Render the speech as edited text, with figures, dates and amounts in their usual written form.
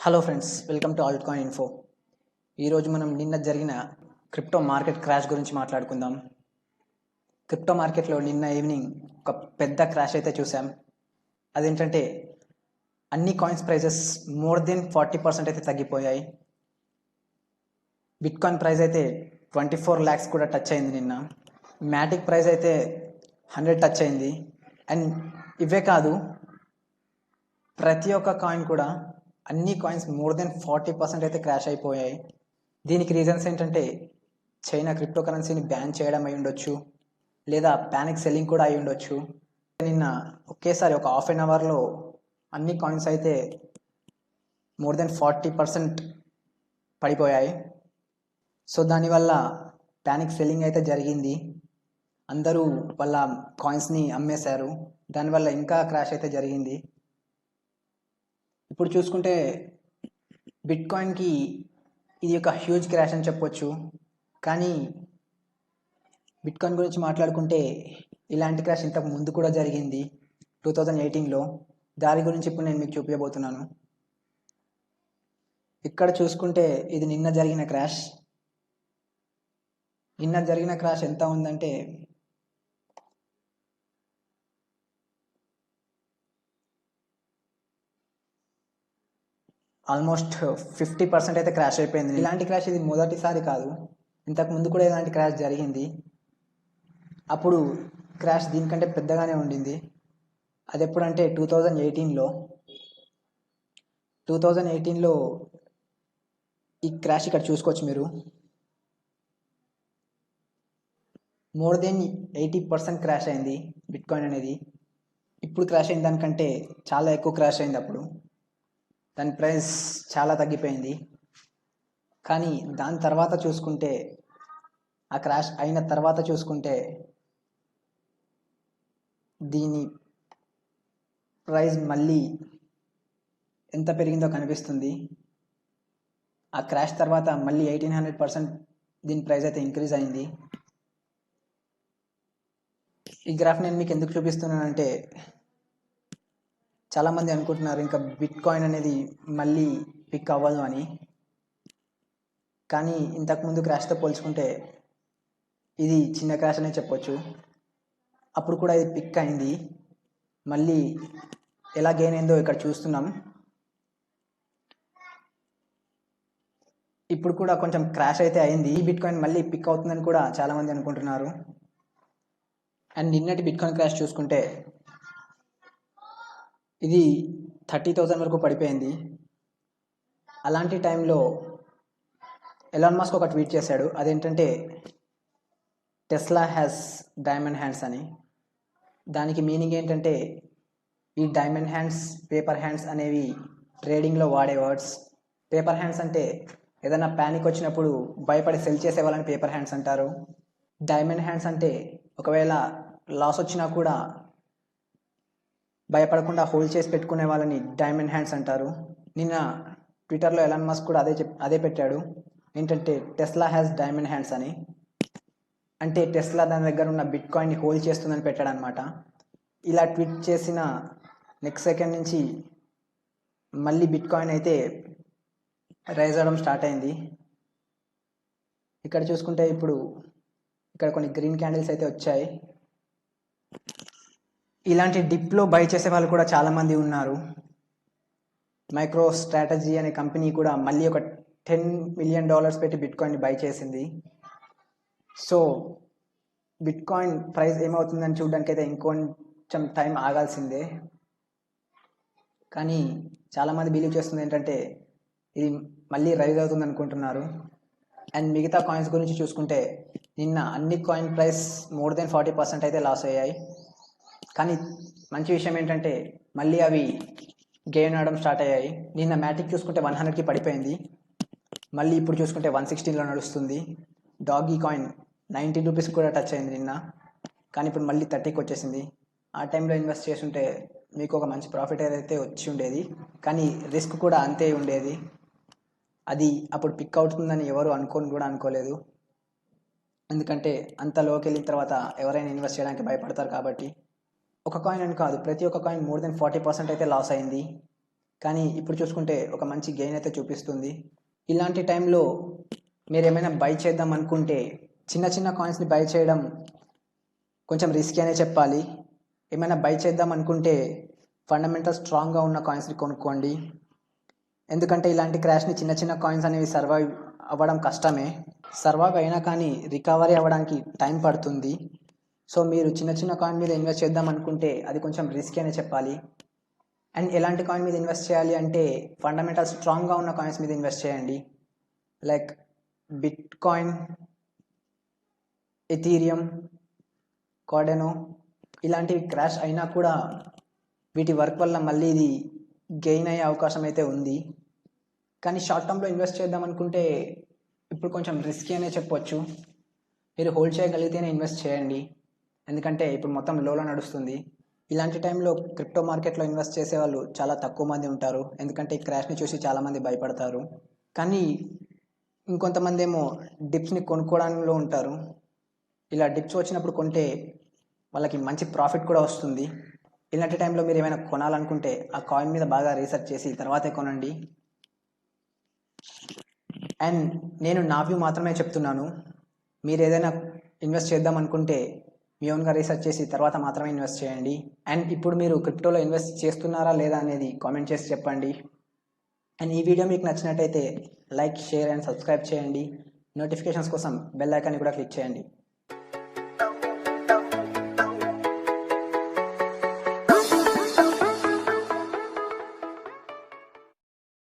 Hello friends, welcome to Alt coin info. ఈరోజు మనం నిన్న జరిగిన క్రిప్టో మార్కెట్ క్రాష్ గురించి మాట్లాడుకుందాం. క్రిప్టో మార్కెట్లో నిన్న ఈవినింగ్ ఒక పెద్ద క్రాష్ అయితే చూసాం. అదేంటంటే అన్ని కాయిన్స్ ప్రైజెస్ మోర్ దెన్ 40% అయితే తగ్గిపోయాయి. బిట్కాయిన్ ప్రైస్ అయితే 24 lakhs కూడా టచ్ అయింది నిన్న. మ్యాటిక్ ప్రైస్ అయితే 100 టచ్ అయింది. అండ్ ఇవే కాదు, ప్రతి ఒక్క కాయిన్ కూడా అన్ని కాయిన్స్ మోర్ దెన్ 40% అయితే క్రాష్ అయిపోయాయి. దీనికి రీజన్స్ ఏంటంటే చైనా క్రిప్టో కరెన్సీని బ్యాన్ చేయడం అయి ఉండొచ్చు, లేదా ప్యానిక్ సెల్లింగ్ కూడా అయి ఉండొచ్చు. నిన్న ఒకేసారి ఒక హాఫ్ అన్ అవర్లో అన్ని కాయిన్స్ అయితే మోర్ దెన్ 40% పడిపోయాయి. సో దానివల్ల ప్యానిక్ సెల్లింగ్ అయితే జరిగింది. అందరూ వాళ్ళ కాయిన్స్ని అమ్మేశారు. దానివల్ల ఇంకా క్రాష్ అయితే జరిగింది. ఇప్పుడు చూసుకుంటే బిట్కాయిన్కి ఇది ఒక హ్యూజ్ క్రాష్ అని చెప్పొచ్చు. కానీ బిట్కాయిన్ గురించి మాట్లాడుకుంటే ఇలాంటి క్రాష్ ఇంతకు ముందు కూడా జరిగింది 2018లో. దాని గురించి ఇప్పుడు నేను మీకు చూపించబోతున్నాను. ఇక్కడ చూసుకుంటే ఇది నిన్న జరిగిన క్రాష్. నిన్న జరిగిన క్రాష్ ఎంత ఉందంటే ఆల్మోస్ట్ 50% అయితే క్రాష్ అయిపోయింది. ఇలాంటి క్రాష్ ఇది మొదటిసారి కాదు, ఇంతకు ముందు కూడా ఇలాంటి క్రాష్ జరిగింది. అప్పుడు క్రాష్ దీనికంటే పెద్దగానే ఉండింది. అది ఎప్పుడంటే 2018లో ఈ క్రాష్ ఇక్కడ చూసుకోవచ్చు మీరు. మోర్ దెన్ 80% క్రాష్ అయింది బిట్కాయిన్ అనేది. ఇప్పుడు క్రాష్ అయిన దానికంటే చాలా ఎక్కువ క్రాష్ అయింది. అప్పుడు దాని ప్రైస్ చాలా తగ్గిపోయింది. కానీ దాని తర్వాత చూసుకుంటే, ఆ క్రాష్ అయిన తర్వాత చూసుకుంటే దీని ప్రైస్ మళ్ళీ ఎంత పెరిగిందో కనిపిస్తుంది. ఆ క్రాష్ తర్వాత మళ్ళీ 1800% దీని ప్రైస్ అయితే ఇంక్రీజ్ అయింది. ఈ గ్రాఫ్ నేను మీకు ఎందుకు చూపిస్తున్నానంటే, చాలామంది అనుకుంటున్నారు ఇంకా బిట్కాయిన్ అనేది మళ్ళీ పిక్ అవ్వదు అని. కానీ ఇంతకుముందు క్రాష్తో పోల్చుకుంటే ఇది చిన్న క్రాష్ అనే చెప్పొచ్చు. అప్పుడు కూడా ఇది పిక్ అయింది. మళ్ళీ ఎలా గెయిన్ అయిందో ఇక్కడ చూస్తున్నాం. ఇప్పుడు కూడా కొంచెం క్రాష్ అయితే అయింది. ఈ బిట్కాయిన్ మళ్ళీ పిక్ అవుతుందని కూడా చాలామంది అనుకుంటున్నారు. అండ్ నిన్నటి బిట్కాయిన్ క్రాష్ చూసుకుంటే ఇది 30,000 వరకు పడిపోయింది. అలాంటి టైంలో ఎలాన్ మస్క్ ఒక ట్వీట్ చేశాడు. అదేంటంటే టెస్లా హ్యాస్ డైమండ్ హ్యాండ్స్ అని. దానికి మీనింగ్ ఏంటంటే ఈ డైమండ్ హ్యాండ్స్, పేపర్ హ్యాండ్స్ అనేవి ట్రేడింగ్లో వాడే వర్డ్స్. పేపర్ హ్యాండ్స్ అంటే ఏదైనా ప్యానిక్ వచ్చినప్పుడు భయపడి సెల్ చేసే వాళ్ళని పేపర్ హ్యాండ్స్ అంటారు. డైమండ్ హ్యాండ్స్ అంటే ఒకవేళ లాస్ వచ్చినా కూడా భయపడకుండా హోల్డ్ చేసి పెట్టుకునే వాళ్ళని డైమండ్ హ్యాండ్స్ అంటారు. నిన్న ట్విట్టర్లో ఎలాన్ మస్క్ కూడా అదే పెట్టాడు. ఏంటంటే టెస్లా హ్యాస్ డైమండ్ హ్యాండ్స్ అని. అంటే టెస్లా దాని దగ్గర ఉన్న బిట్కాయిన్ని హోల్డ్ చేస్తుందని పెట్టాడు అనమాట. ఇలా ట్వీట్ చేసిన నెక్స్ట్ సెకండ్ నుంచి మళ్ళీ బిట్కాయిన్ అయితే రైజ్ అవ్వడం స్టార్ట్ అయింది. ఇక్కడ చూసుకుంటే ఇప్పుడు ఇక్కడ కొన్ని గ్రీన్ క్యాండిల్స్ అయితే వచ్చాయి. ఇలాంటి డిప్లో బై చేసే వాళ్ళు కూడా చాలామంది ఉన్నారు. మైక్రో స్ట్రాటజీ అనే కంపెనీ కూడా మళ్ళీ ఒక $10 million పెట్టి బిట్కాయిన్ని బై చేసింది. సో బిట్కాయిన్ ప్రైస్ ఏమవుతుందని చూడడానికి అయితే ఇంకొంచెం టైం ఆగాల్సిందే. కానీ చాలామంది బిలీవ్ చేస్తుంది ఏంటంటే ఇది మళ్ళీ రైజ్ అవుతుంది అనుకుంటున్నారు. అండ్ మిగతా కాయిన్స్ గురించి చూసుకుంటే నిన్న అన్ని కాయిన్ ప్రైస్ మోర్ దెన్ 40% అయితే లాస్ అయ్యాయి. కానీ మంచి విషయం ఏంటంటే మళ్ళీ అవి గెయిన్ అవడం స్టార్ట్ అయ్యాయి. నిన్న మ్యాటిక్ చూసుకుంటే 100కి పడిపోయింది. మళ్ళీ ఇప్పుడు చూసుకుంటే 116లో నడుస్తుంది. డాగీ కాయిన్ 19 రూపీస్ కూడా టచ్ అయింది నిన్న. కానీ ఇప్పుడు మళ్ళీ 30కి వచ్చేసింది. ఆ టైంలో ఇన్వెస్ట్ చేస్తుంటే మీకు ఒక మంచి ప్రాఫిట్ అయితే వచ్చి ఉండేది. కానీ రిస్క్ కూడా అంతే ఉండేది. అది అప్పుడు పిక్ అవుతుందని ఎవరు అనుకోలేదు. ఎందుకంటే అంత లోకి వెళ్ళిన తర్వాత ఎవరైనా ఇన్వెస్ట్ చేయడానికి భయపడతారు కాబట్టి. ఒక కాయిన్ అని కాదు, ప్రతి ఒక్క కాయిన్ మోర్ దెన్ 40% అయితే లాస్ అయింది. కానీ ఇప్పుడు చూసుకుంటే ఒక మంచి గెయిన్ అయితే చూపిస్తుంది. ఇలాంటి టైంలో మీరు ఏమైనా బై చేద్దాం అనుకుంటే చిన్న చిన్న కాయిన్స్ని బై చేయడం కొంచెం రిస్కీ అనే చెప్పాలి. ఏమైనా బై చేద్దాం అనుకుంటే ఫండమెంటల్ స్ట్రాంగ్గా ఉన్న కాయిన్స్ని కొనుక్కోండి. ఎందుకంటే ఇలాంటి క్రాష్ని చిన్న చిన్న కాయిన్స్ అనేవి సర్వైవ్ అవ్వడం కష్టమే. సర్వైవ్ అయినా కానీ రికవరీ అవ్వడానికి టైం పడుతుంది. సో మీరు చిన్న చిన్న కాయిన్ మీద ఇన్వెస్ట్ చేద్దాం అనుకుంటే అది కొంచెం రిస్కీ అనే చెప్పాలి. అండ్ ఎలాంటి కాయిన్ మీద ఇన్వెస్ట్ చేయాలి అంటే ఫండమెంటల్ స్ట్రాంగ్గా ఉన్న కాయిన్స్ మీద ఇన్వెస్ట్ చేయండి. లైక్ బిట్ కాయిన్, ఎథీరియం, కార్డెనో ఇలాంటివి క్రాష్ అయినా కూడా వీటి వర్క్ వల్ల మళ్ళీ ఇది గెయిన్ అయ్యే అవకాశం అయితే ఉంది. కానీ షార్ట్ టర్మ్లో ఇన్వెస్ట్ చేద్దాం అనుకుంటే ఇప్పుడు కొంచెం రిస్కీ అనే చెప్పొచ్చు. మీరు హోల్డ్ చేయగలిగితేనే ఇన్వెస్ట్ చేయండి. ఎందుకంటే ఇప్పుడు మొత్తం లోలో నడుస్తుంది. ఇలాంటి టైంలో క్రిప్టో మార్కెట్లో ఇన్వెస్ట్ చేసే వాళ్ళు చాలా తక్కువ మంది ఉంటారు. ఎందుకంటే ఈ క్రాష్ని చూసి చాలామంది భయపడతారు. కానీ ఇంకొంతమంది ఏమో డిప్స్ని కొనుక్కోవడంలో ఉంటారు. ఇలా డిప్స్ వచ్చినప్పుడు కొంటే వాళ్ళకి మంచి ప్రాఫిట్ కూడా వస్తుంది. ఇలాంటి టైంలో మీరు ఏమైనా కొనాలనుకుంటే ఆ కాయిన్ మీద బాగా రీసెర్చ్ చేసి తర్వాతే కొనండి. అండ్ నేను నా వ్యూ మాత్రమే చెప్తున్నాను. మీరు ఏదైనా ఇన్వెస్ట్ చేద్దాం అనుకుంటే మీ ఓన్గా రీసెర్చ్ చేసి తర్వాత మాత్రమే ఇన్వెస్ట్ చేయండి. అండ్ ఇప్పుడు మీరు క్రిప్టోలో ఇన్వెస్ట్ చేస్తున్నారా లేదా అనేది కామెంట్ చేసి చెప్పండి. అండ్ ఈ వీడియో మీకు నచ్చినట్టయితే లైక్, షేర్ అండ్ సబ్స్క్రైబ్ చేయండి. నోటిఫికేషన్స్ కోసం బెల్ ఐకాన్ని కూడా క్లిక్ చేయండి.